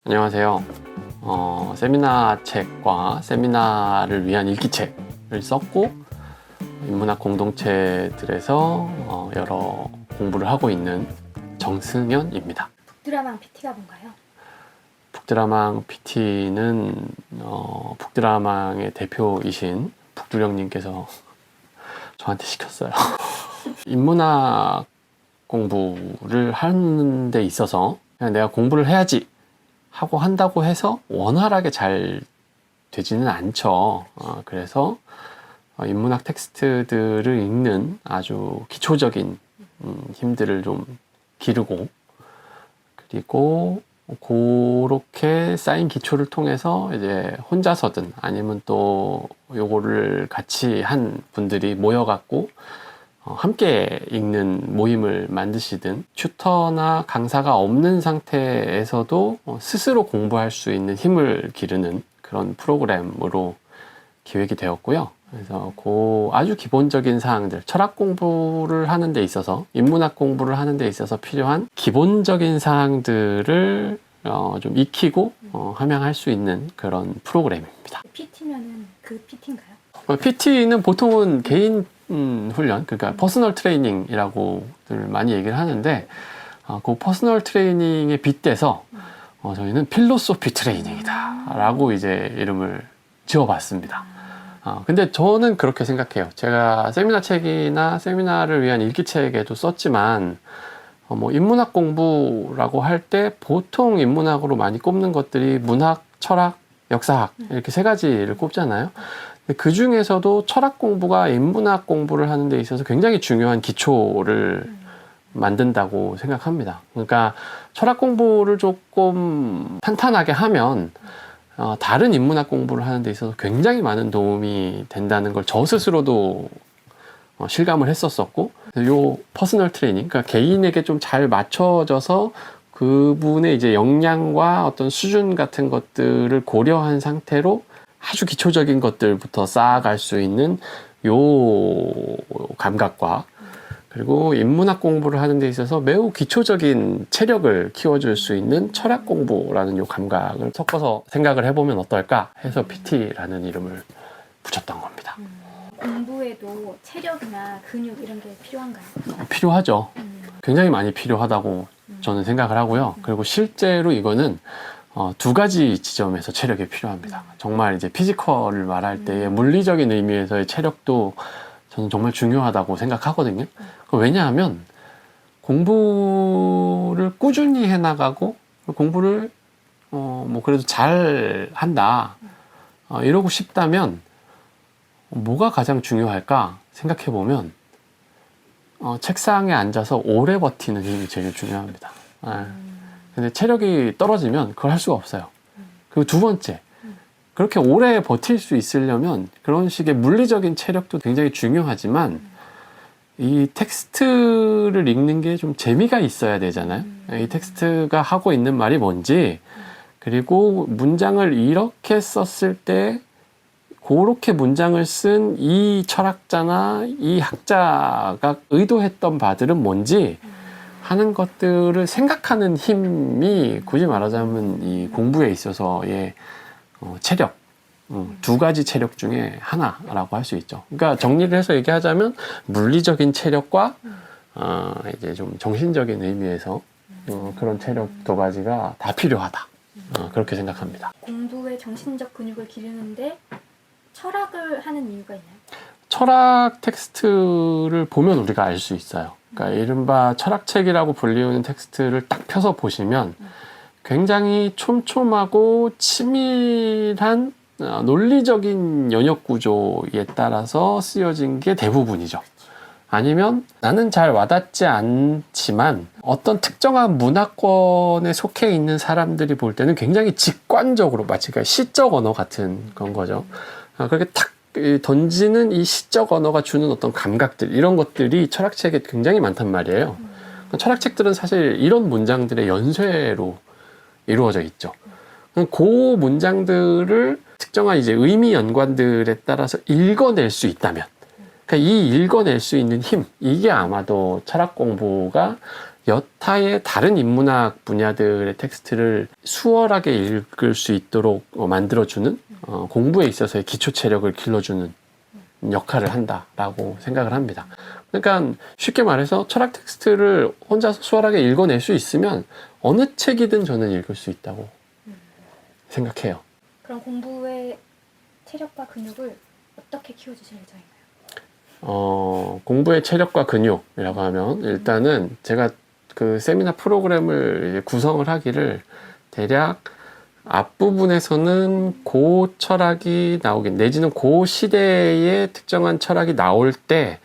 안녕하세요. 세미나 책과 세미나를 위한 일기책을 썼고 인문학 공동체들에서 여러 공부를 하고 있는 정승현입니다. 북드라망 PT가 뭔가요? 북드라망 PT는 북드라망의 대표이신 북두령님께서 저한테 시켰어요. 인문학 공부를 하는 데 있어서 그냥 내가 공부를 해야지 하고 한다고 해서 원활하게 잘 되지는 않죠. 그래서 인문학 텍스트들을 읽는 아주 기초적인 힘들을 좀 기르고, 그리고 그렇게 쌓인 기초를 통해서 이제 혼자서든 아니면 또 요거를 같이 한 분들이 모여갖고 함께 읽는 모임을 만드시든, 튜터나 강사가 없는 상태에서도 스스로 공부할 수 있는 힘을 기르는 그런 프로그램으로 기획이 되었고요. 그래서 그 아주 기본적인 사항들, 철학 공부를 하는 데 있어서, 인문학 공부를 하는 데 있어서 필요한 기본적인 사항들을 좀 익히고 함양할 수 있는 그런 프로그램입니다. PT면은 그 PT인가요? PT는 보통은 개인 훈련, 그러니까 퍼스널 트레이닝이라고 많이 얘기를 하는데, 그 퍼스널 트레이닝에 빗대서 저희는 필로소피 트레이닝이다 라고 이제 이름을 지어봤습니다. 근데 저는 그렇게 생각해요. 제가 세미나 책이나 세미나를 위한 일기책에도 썼지만, 뭐 인문학 공부라고 할 때 보통 인문학으로 많이 꼽는 것들이 문학, 철학, 역사학 이렇게 세 가지를 꼽잖아요. 그 중에서도 철학 공부가 인문학 공부를 하는 데 있어서 굉장히 중요한 기초를 만든다고 생각합니다. 그러니까 철학 공부를 조금 탄탄하게 하면 다른 인문학 공부를 하는 데 있어서 굉장히 많은 도움이 된다는 걸 저 스스로도 실감을 했었었고, 요 퍼스널 트레이닝, 그러니까 개인에게 좀 잘 맞춰져서 그분의 이제 역량과 어떤 수준 같은 것들을 고려한 상태로 아주 기초적인 것들부터 쌓아갈 수 있는 요 감각과, 그리고 인문학 공부를 하는 데 있어서 매우 기초적인 체력을 키워줄 수 있는 철학 공부라는 요 감각을 섞어서 생각을 해보면 어떨까 해서 PT라는 이름을 붙였던 겁니다. 공부에도 체력이나 근육 이런 게 필요한가요? 필요하죠. 굉장히 많이 필요하다고 저는 생각을 하고요. 그리고 실제로 이거는 두 가지 지점에서 체력이 필요합니다. 정말 이제 피지컬을 말할 때의 물리적인 의미에서의 체력도 저는 정말 중요하다고 생각하거든요. 왜냐하면 공부를 꾸준히 해나가고 공부를 뭐 그래도 잘 한다 이러고 싶다면 뭐가 가장 중요할까 생각해 보면 책상에 앉아서 오래 버티는 힘이 제일 중요합니다. 근데 체력이 떨어지면 그걸 할 수가 없어요. 그리고 두 번째, 그렇게 오래 버틸 수 있으려면 그런 식의 물리적인 체력도 굉장히 중요하지만 이 텍스트를 읽는 게 좀 재미가 있어야 되잖아요. 이 텍스트가 하고 있는 말이 뭔지, 그리고 문장을 이렇게 썼을 때 그렇게 문장을 쓴 이 철학자나 이 학자가 의도했던 바들은 뭔지 하는 것들을 생각하는 힘이 굳이 말하자면 이 공부에 있어서의 체력, 두 가지 체력 중에 하나라고 할 수 있죠. 그러니까 정리를 해서 얘기하자면 물리적인 체력과 이제 좀 정신적인 의미에서 그런 체력 두 가지가 다 필요하다. 그렇게 생각합니다. 공부에 정신적 근육을 기르는데 철학을 하는 이유가 있나요? 철학 텍스트를 보면 우리가 알 수 있어요. 그러니까 이른바 철학책이라고 불리우는 텍스트를 딱 펴서 보시면 굉장히 촘촘하고 치밀한 논리적인 연역 구조에 따라서 쓰여진 게 대부분이죠. 아니면 나는 잘 와닿지 않지만 어떤 특정한 문화권에 속해 있는 사람들이 볼 때는 굉장히 직관적으로, 마치 시적 언어 같은 그런 거죠. 그렇게 탁 던지는 이 시적 언어가 주는 어떤 감각들, 이런 것들이 철학책에 굉장히 많단 말이에요. 철학책들은 사실 이런 문장들의 연쇄로 이루어져 있죠. 그 문장들을 특정한 이제 의미 연관들에 따라서 읽어낼 수 있다면, 그러니까 이 읽어낼 수 있는 힘, 이게 아마도 철학 공부가 여타의 다른 인문학 분야들의 텍스트를 수월하게 읽을 수 있도록 만들어주는 공부에 있어서의 기초 체력을 길러주는 역할을 한다라고 생각을 합니다. 그러니까 쉽게 말해서 철학 텍스트를 혼자서 수월하게 읽어낼 수 있으면 어느 책이든 저는 읽을 수 있다고 생각해요. 그럼 공부의 체력과 근육을 어떻게 키워주실 예정인가요? 공부의 체력과 근육이라고 하면 일단은 제가 그 세미나 프로그램을 이제 구성을 하기를 대략 앞부분에서는 고 철학이 나오긴 내지는 고 시대의 특정한 철학이 나올 때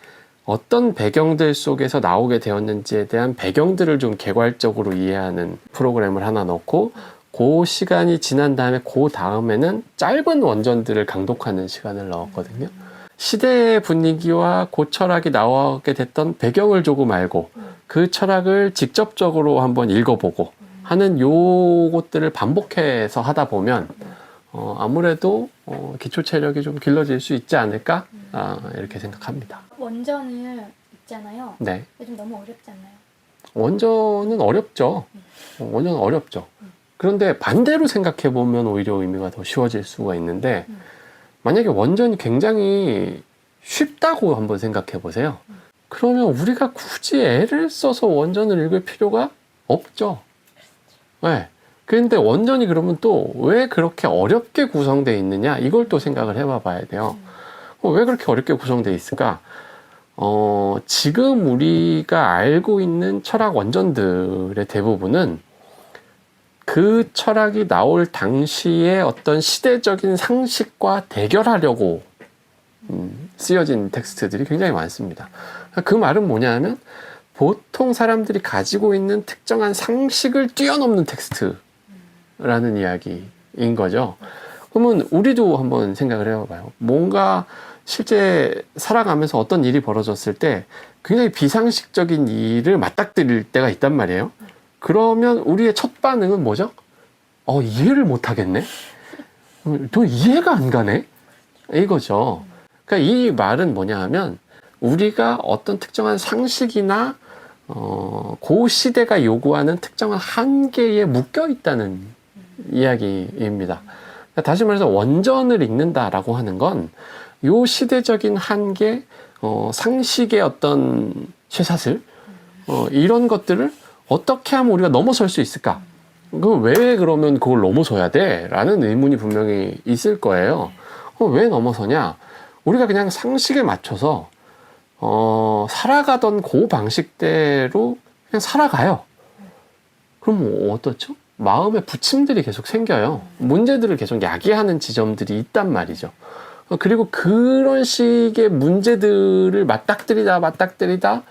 어떤 배경들 속에서 나오게 되었는지에 대한 배경들을 좀 개괄적으로 이해하는 프로그램을 하나 넣고 그 시간이 지난 다음에 그 다음에는 짧은 원전들을 강독하는 시간을 넣었거든요. 시대의 분위기와 그 철학이 나오게 됐던 배경을 조금 알고 그 철학을 직접적으로 한번 읽어보고 하는 요것들을 반복해서 하다 보면 아무래도 기초 체력이 좀 길러질 수 있지 않을까 이렇게 생각합니다. 원전을 읽잖아요. 네, 근데 좀 너무 어렵지 않나요? 원전은 어렵죠. 원전은 어렵죠. 그런데 반대로 생각해 보면 오히려 의미가 더 쉬워질 수가 있는데 만약에 원전이 굉장히 쉽다고 한번 생각해 보세요. 그러면 우리가 굳이 애를 써서 원전을 읽을 필요가 없죠. 네. 그런데 원전이 그러면 또 왜 그렇게 어렵게 구성되어 있느냐 이걸 또 생각을 해봐 봐야 돼요. 왜 그렇게 어렵게 구성되어 있을까? 지금 우리가 알고 있는 철학 원전들의 대부분은 그 철학이 나올 당시에 어떤 시대적인 상식과 대결하려고 쓰여진 텍스트들이 굉장히 많습니다. 그 말은 뭐냐면 보통 사람들이 가지고 있는 특정한 상식을 뛰어넘는 텍스트라는 이야기인 거죠. 그러면 우리도 한번 생각을 해봐요. 뭔가 실제 살아가면서 어떤 일이 벌어졌을 때 굉장히 비상식적인 일을 맞닥뜨릴 때가 있단 말이에요. 그러면 우리의 첫 반응은 뭐죠? 이해를 못 하겠네? 또 이해가 안 가네? 이거죠. 그러니까 이 말은 뭐냐 하면 우리가 어떤 특정한 상식이나 그 시대가 요구하는 특정한 한계에 묶여 있다는 이야기입니다. 그러니까 다시 말해서 원전을 읽는다라고 하는 건 요 시대적인 한계, 상식의 어떤 쇠사슬, 이런 것들을 어떻게 하면 우리가 넘어설 수 있을까? 왜 그러면 그걸 넘어서야 돼? 라는 의문이 분명히 있을 거예요. 왜 넘어서냐? 우리가 그냥 상식에 맞춰서 살아가던 그 방식대로 그냥 살아가요. 그럼 어떻죠? 마음에 부침들이 계속 생겨요. 문제들을 계속 야기하는 지점들이 있단 말이죠. 그리고 그런 식의 문제들을 맞닥뜨리다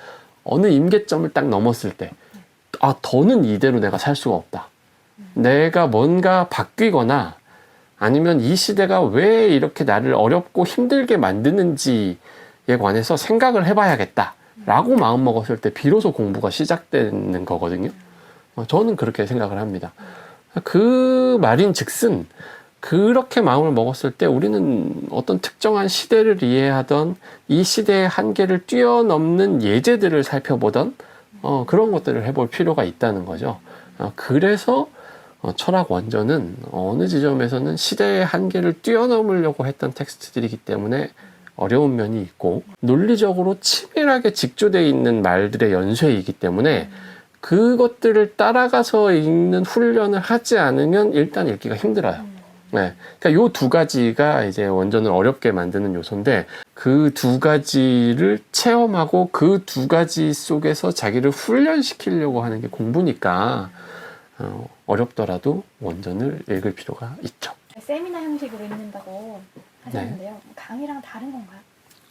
어느 임계점을 딱 넘었을 때 더는 이대로 내가 살 수가 없다. 내가 뭔가 바뀌거나 아니면 이 시대가 왜 이렇게 나를 어렵고 힘들게 만드는지에 관해서 생각을 해봐야겠다 라고 마음먹었을 때 비로소 공부가 시작되는 거거든요. 저는 그렇게 생각을 합니다. 그 말인즉슨 그렇게 마음을 먹었을 때 우리는 어떤 특정한 시대를 이해하던 이 시대의 한계를 뛰어넘는 예제들을 살펴보던 그런 것들을 해볼 필요가 있다는 거죠. 그래서 철학 원전은 어느 지점에서는 시대의 한계를 뛰어넘으려고 했던 텍스트들이기 때문에 어려운 면이 있고 논리적으로 치밀하게 직조되어 있는 말들의 연쇄이기 때문에 그것들을 따라가서 읽는 훈련을 하지 않으면 일단 읽기가 힘들어요. 네. 그러니까 요 두 가지가 이제 원전을 어렵게 만드는 요소인데 그 두 가지를 체험하고 그 두 가지 속에서 자기를 훈련시키려고 하는 게 공부니까 어렵더라도 원전을 읽을 필요가 있죠. 세미나 형식으로 읽는다고 하셨는데요. 강의랑 다른 건가요?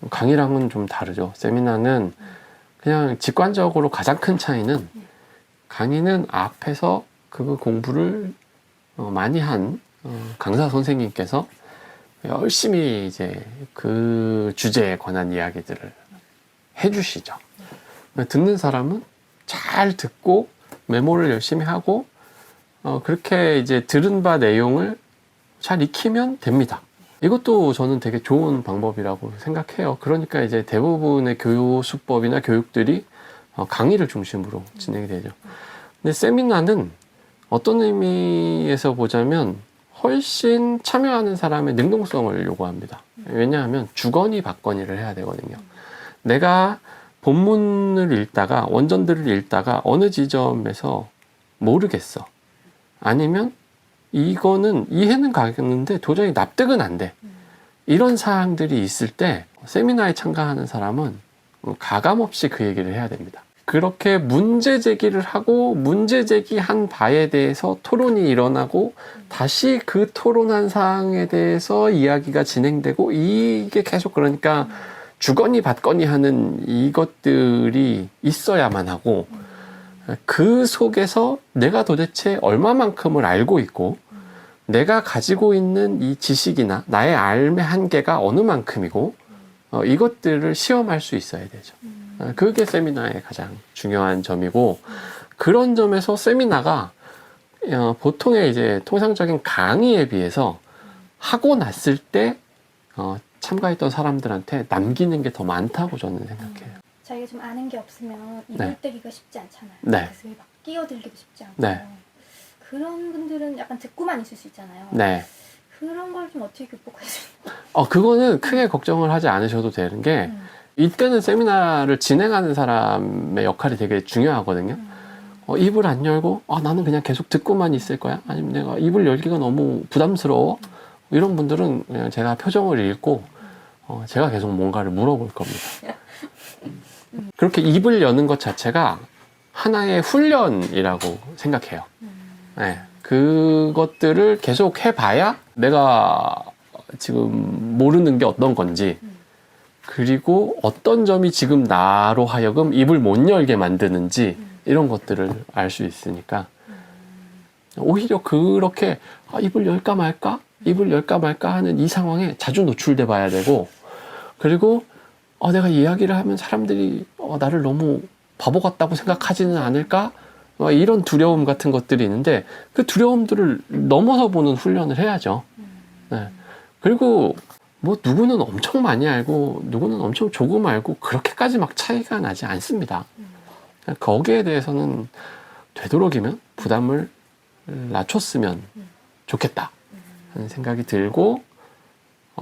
강의랑은 좀 다르죠. 세미나는 그냥 직관적으로 가장 큰 차이는 강의는 앞에서 그 공부를 많이 한 강사 선생님께서 열심히 이제 그 주제에 관한 이야기들을 해주시죠. 듣는 사람은 잘 듣고 메모를 열심히 하고 그렇게 이제 들은 바 내용을 잘 익히면 됩니다. 이것도 저는 되게 좋은 방법이라고 생각해요. 그러니까 이제 대부분의 교수법이나 교육들이 강의를 중심으로 진행이 되죠. 근데 세미나는 어떤 의미에서 보자면 훨씬 참여하는 사람의 능동성을 요구합니다. 왜냐하면 주거니 받거니를 해야 되거든요. 내가 본문을 읽다가 원전들을 읽다가 어느 지점에서 모르겠어. 아니면 이거는 이해는 가겠는데 도저히 납득은 안 돼. 이런 사항들이 있을 때 세미나에 참가하는 사람은 가감없이 그 얘기를 해야 됩니다. 그렇게 문제 제기를 하고 문제 제기한 바에 대해서 토론이 일어나고 다시 그 토론한 사항에 대해서 이야기가 진행되고 이게 계속 그러니까 주거니 받거니 하는 이것들이 있어야만 하고 그 속에서 내가 도대체 얼마만큼을 알고 있고 내가 가지고 있는 이 지식이나 나의 삶의 한계가 어느 만큼이고 이것들을 시험할 수 있어야 되죠. 그게 세미나의 가장 중요한 점이고 그런 점에서 세미나가 보통의 이제 통상적인 강의에 비해서 하고 났을 때 참가했던 사람들한테 남기는 게 더 많다고 저는 생각해요. 자기가 좀 아는 게 없으면 네. 이불대기가 쉽지 않잖아요. 네. 그래서 막 끼어들기도 쉽지 않고 네. 그런 분들은 약간 듣고만 있을 수 있잖아요. 네. 그런 걸 좀 어떻게 극복할 수 있나요? 그거는 크게 걱정을 하지 않으셔도 되는 게 이때는 세미나를 진행하는 사람의 역할이 되게 중요하거든요. 입을 안 열고 나는 그냥 계속 듣고만 있을 거야? 아니면 내가 입을 열기가 너무 부담스러워? 이런 분들은 그냥 제가 표정을 읽고 제가 계속 뭔가를 물어볼 겁니다. 그렇게 입을 여는 것 자체가 하나의 훈련이라고 생각해요. 네. 그것들을 계속 해봐야 내가 지금 모르는 게 어떤 건지 그리고 어떤 점이 지금 나로 하여금 입을 못 열게 만드는지 이런 것들을 알 수 있으니까 오히려 그렇게 입을 열까 말까? 입을 열까 말까 하는 이 상황에 자주 노출돼 봐야 되고 그리고 내가 이야기를 하면 사람들이 나를 너무 바보 같다고 생각하지는 않을까? 이런 두려움 같은 것들이 있는데 그 두려움들을 넘어서 보는 훈련을 해야죠. 네. 그리고 뭐 누구는 엄청 많이 알고 누구는 엄청 조금 알고 그렇게까지 막 차이가 나지 않습니다. 거기에 대해서는 되도록이면 부담을 낮췄으면 좋겠다 하는 생각이 들고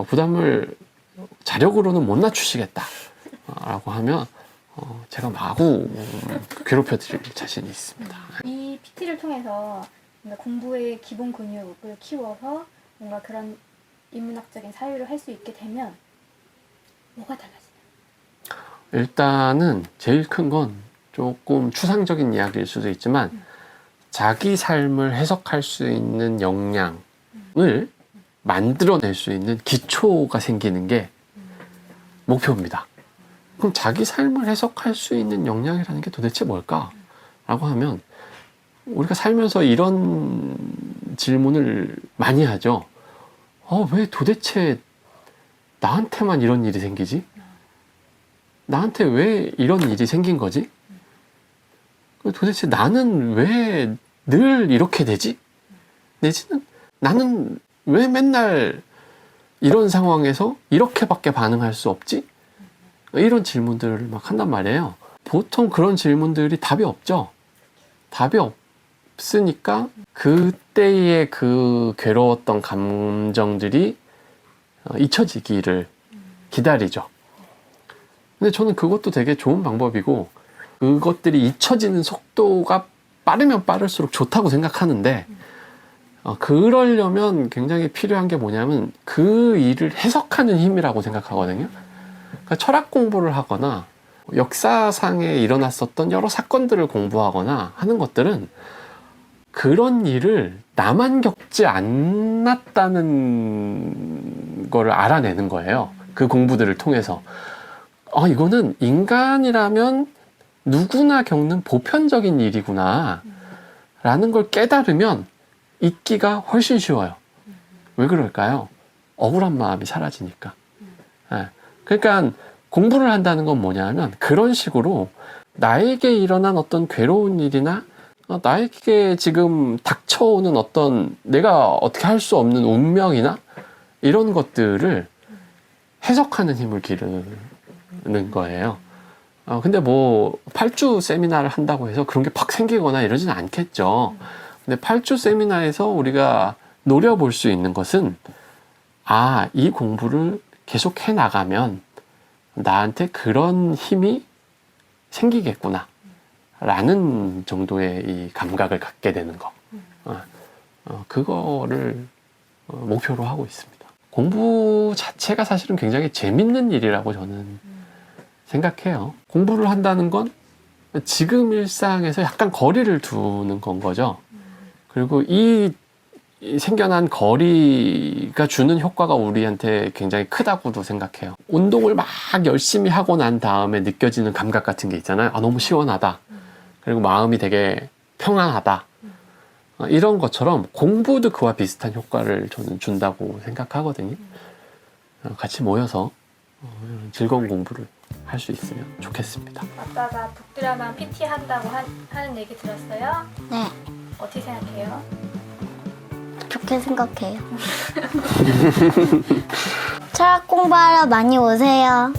부담을 자력으로는 못 낮추시겠다 라고 하면 제가 마구 괴롭혀 드릴 자신이 있습니다. 이 PT를 통해서 뭔가 공부의 기본 근육을 키워서 뭔가 그런 인문학적인 사유를 할 수 있게 되면 뭐가 달라지나요? 일단은 제일 큰 건 조금 추상적인 이야기일 수도 있지만 자기 삶을 해석할 수 있는 역량을 만들어낼 수 있는 기초가 생기는 게 목표입니다. 그럼 자기 삶을 해석할 수 있는 역량이라는 게 도대체 뭘까? 라고 하면 우리가 살면서 이런 질문을 많이 하죠. 왜 도대체 나한테만 이런 일이 생기지? 나한테 왜 이런 일이 생긴 거지? 도대체 나는 왜 늘 이렇게 되지? 내지는 나는 왜 맨날 이런 상황에서 이렇게밖에 반응할 수 없지? 이런 질문들을 막 한단 말이에요. 보통 그런 질문들이 답이 없죠. 답이 없으니까 그때의 그 괴로웠던 감정들이 잊혀지기를 기다리죠. 근데 저는 그것도 되게 좋은 방법이고 그것들이 잊혀지는 속도가 빠르면 빠를수록 좋다고 생각하는데 그러려면 굉장히 필요한 게 뭐냐면 그 일을 해석하는 힘이라고 생각하거든요. 그러니까 철학 공부를 하거나 역사상에 일어났었던 여러 사건들을 공부하거나 하는 것들은 그런 일을 나만 겪지 않았다는 거를 알아내는 거예요. 그 공부들을 통해서. 이거는 인간이라면 누구나 겪는 보편적인 일이구나 라는 걸 깨달으면 잊기가 훨씬 쉬워요. 왜 그럴까요? 억울한 마음이 사라지니까. 네. 그러니까 공부를 한다는 건 뭐냐면 그런 식으로 나에게 일어난 어떤 괴로운 일이나 나에게 지금 닥쳐오는 어떤 내가 어떻게 할 수 없는 운명이나 이런 것들을 해석하는 힘을 기르는 거예요. 근데 뭐 8주 세미나를 한다고 해서 그런 게 팍 생기거나 이러지는 않겠죠. 근데 8주 세미나에서 우리가 노려볼 수 있는 것은 이 공부를 계속 해 나가면 나한테 그런 힘이 생기겠구나 라는 정도의 이 감각을 갖게 되는 거. 그거를 목표로 하고 있습니다. 공부 자체가 사실은 굉장히 재밌는 일이라고 저는 생각해요. 공부를 한다는 건 지금 일상에서 약간 거리를 두는 건 거죠. 그리고 이 생겨난 거리가 주는 효과가 우리한테 굉장히 크다고도 생각해요. 운동을 막 열심히 하고 난 다음에 느껴지는 감각 같은 게 있잖아요. 너무 시원하다. 그리고 마음이 되게 평안하다. 이런 것처럼 공부도 그와 비슷한 효과를 저는 준다고 생각하거든요. 같이 모여서 즐거운 공부를 할 수 있으면 좋겠습니다. 아빠가 북드라마 PT 한다고 하는 얘기 들었어요? 네, 어떻게 생각해요? 좋게 생각해요. 철학 공부하러 많이 오세요.